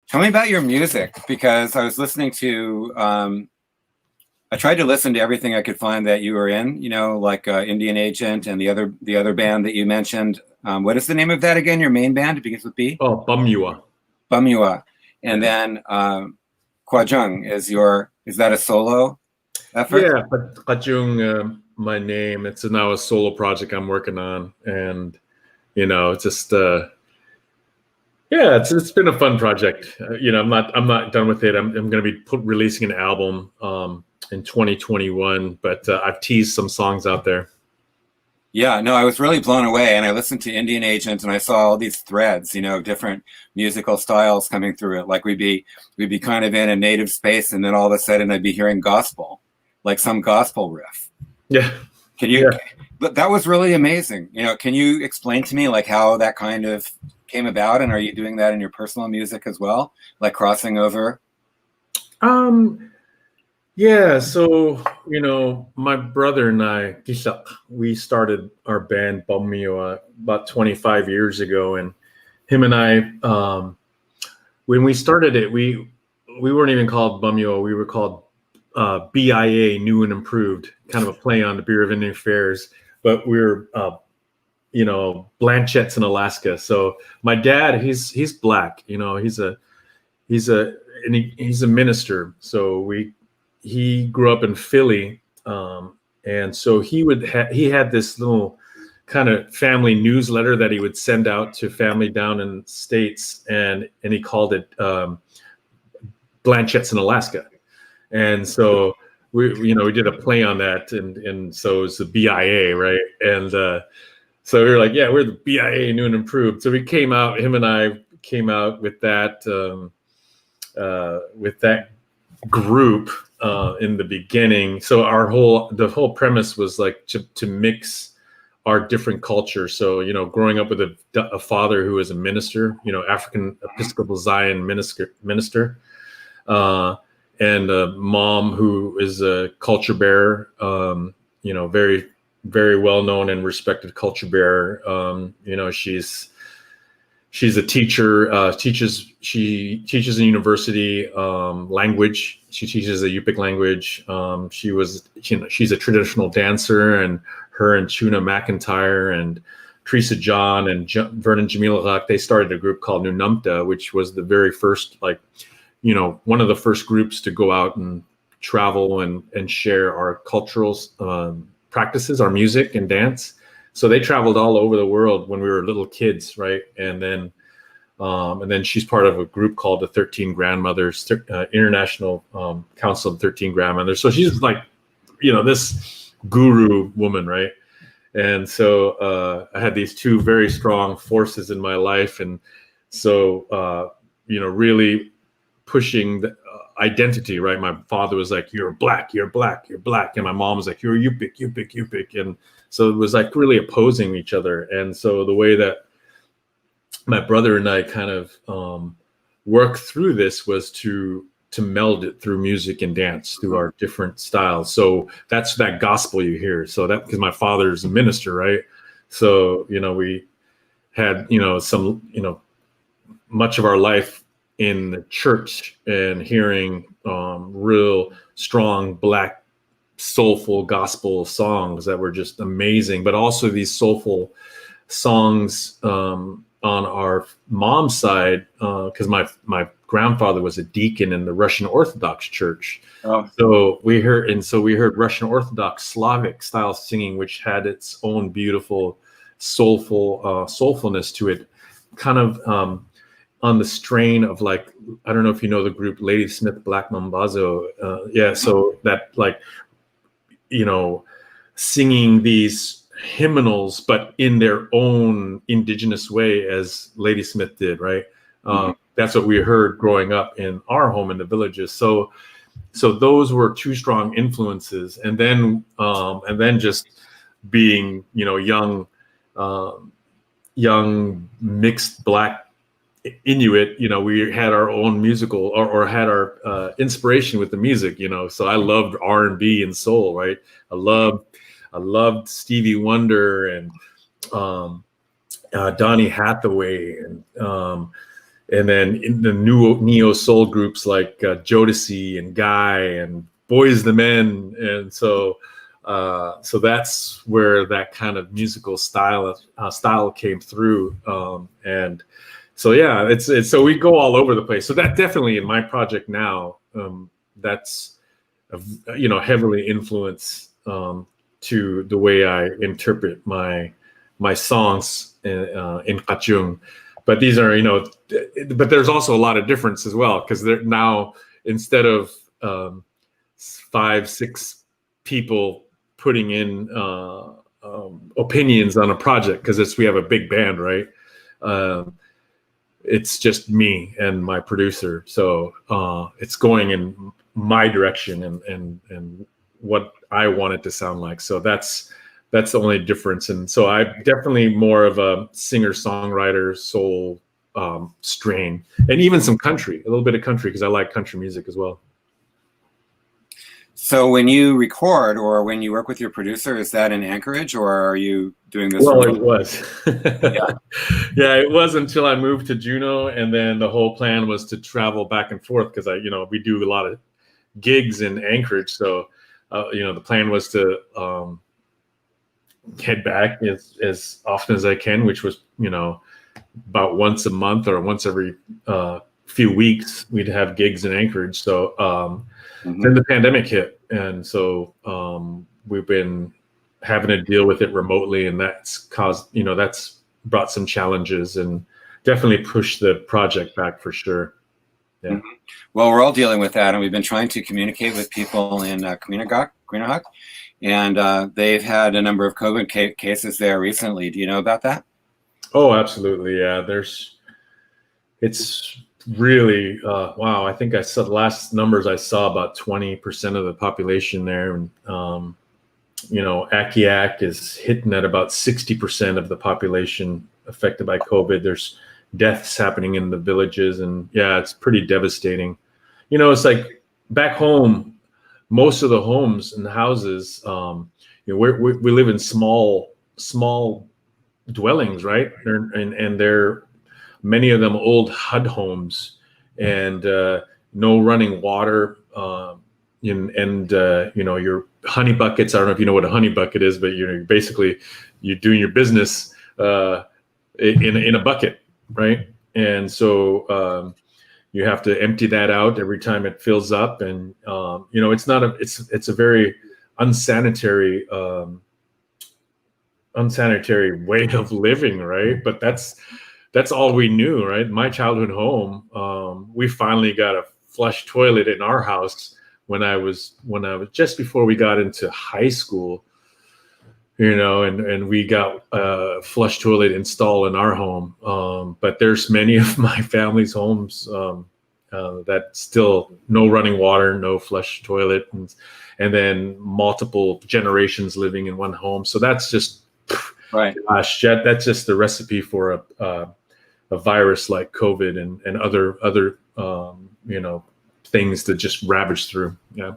Tell me about your music, because I was listening to, I tried to listen to everything I could find that you were in, like Indian Agent and the other band that you mentioned. What is the name of that again? Your main band? It begins with B? Oh, Bumyua. Bumyua. And then Qacung is that a solo effort? Yeah, but Qacung, my name. It's now a solo project I'm working on, and it's just yeah, it's been a fun project. I'm not done with it. I'm going to be releasing an album in 2021, but I've teased some songs out there. Yeah, no, I was really blown away, and I listened to Indian Agent, and I saw all these threads, different musical styles coming through it. Like we'd be kind of in a native space, and then all of a sudden I'd be hearing gospel, like some gospel riff. Yeah. Can you? Yeah. But that was really amazing. Can you explain to me like how that kind of came about, and are you doing that in your personal music as well, like crossing over? Yeah, so my brother and I, Qacung, we started our band Bumyo about 25 years ago, and him and I, when we started it, we weren't even called Bumyo, we were called BIA, New and Improved, kind of a play on the Bureau of Indian Affairs, but we were Blanchetts in Alaska. So my dad, he's black, he's a minister. So he grew up in Philly, and so he had this little kind of family newsletter that he would send out to family down in the States, and he called it Blanchetts in Alaska. And so we did a play on that, and so it's the BIA, right? And so we were like, yeah, we're the BIA, New and Improved. So him and I came out with that group in the beginning. So the whole premise was like to mix our different cultures. So growing up with a father who was a minister, African Episcopal Zion minister, and a mom who is a culture bearer, very, very well known and respected culture bearer. She's a teacher, she teaches in university language. She teaches a Yupik language. She's a traditional dancer, and her and Tuna McIntyre and Teresa John and Vernon Jamilak, they started a group called Nunamta, which was the very first, one of the first groups to go out and travel and share our cultural practices, our music and dance. So they traveled all over the world when we were little kids, right? And then she's part of a group called the 13 Grandmothers, International Council of 13 Grandmothers. So she's like, this guru woman, right? And so I had these two very strong forces in my life, and so really pushing the identity, right? My father was like, "You're black, you're black, you're black," and my mom was like, "You're Yupik, Yupik, Yupik," and so it was like really opposing each other. And so the way that my brother and I kind of worked through this was to meld it through music and dance, through our different styles. So that's that gospel you hear. So that, because my father's a minister, right? So we had some much of our life in the church and hearing real strong black soulful gospel songs that were just amazing, but also these soulful songs on our mom's side, because my grandfather was a deacon in the Russian Orthodox Church. Oh. So we heard Russian Orthodox Slavic style singing, which had its own beautiful soulfulness to it, kind of on the strain of, like, I don't know if you know the group Ladysmith Black Mambazo. Yeah, so that, like, singing these hymnals, but in their own indigenous way, as Ladysmith did, right? That's what we heard growing up in our home in the villages. So those were two strong influences, and then just being, young mixed black Inuit, we had our own musical or had our inspiration with the music, so I loved R&B and soul, right? I loved Stevie Wonder and Donny Hathaway, and and then in the new neo soul groups like Jodeci and Guy and Boys the Men, and so that's where that kind of musical style came through, and so yeah, it's so we go all over the place. So that definitely in my project now, that's heavily influenced to the way I interpret my songs in Qacung. But these are, but there's also a lot of difference as well, because they're now, instead of 5-6 people putting in opinions on a project, because we have a big band, right? It's just me and my producer, so it's going in my direction and what I want it to sound like. So that's the only difference. And so I'm definitely more of a singer-songwriter, soul strain, and even some country, a little bit of country, because I like country music as well. So when you record or when you work with your producer, is that in Anchorage, or are you doing this? Well, it was. Yeah. Yeah, it was until I moved to Juneau, and then the whole plan was to travel back and forth, because we do a lot of gigs in Anchorage. So, the plan was to head back as often as I can, which was, about once a month or once every few weeks, we'd have gigs in Anchorage. So then the pandemic hit, and so we've been having to deal with it remotely, and that's caused, that's brought some challenges and definitely pushed the project back for sure. Yeah. Mm-hmm. Well, we're all dealing with that, and we've been trying to communicate with people in Quinnipiac, and they've had a number of COVID cases there recently. Do you know about that? Oh, absolutely. Yeah, it's really wow. I think I saw the last numbers I saw, about 20% of the population there, and Qacung is hitting at about 60% of the population affected by COVID. There's deaths happening in the villages, and yeah, it's pretty devastating. It's like back home, most of the homes and houses, we live in small dwellings, right? And they're many of them old HUD homes, and no running water, and your honey buckets. I don't know if you know what a honey bucket is, but basically you're doing your business in a bucket, right? And so you have to empty that out every time it fills up, and it's a very unsanitary way of living, right? But that's all we knew, right? My childhood home, we finally got a flush toilet in our house when I was just before we got into high school, and we got a flush toilet installed in our home. But there's many of my family's homes that still no running water, no flush toilet, and then multiple generations living in one home. So that's just, right. Gosh, that's just the recipe for a virus like COVID and other things that just ravage through. Yeah.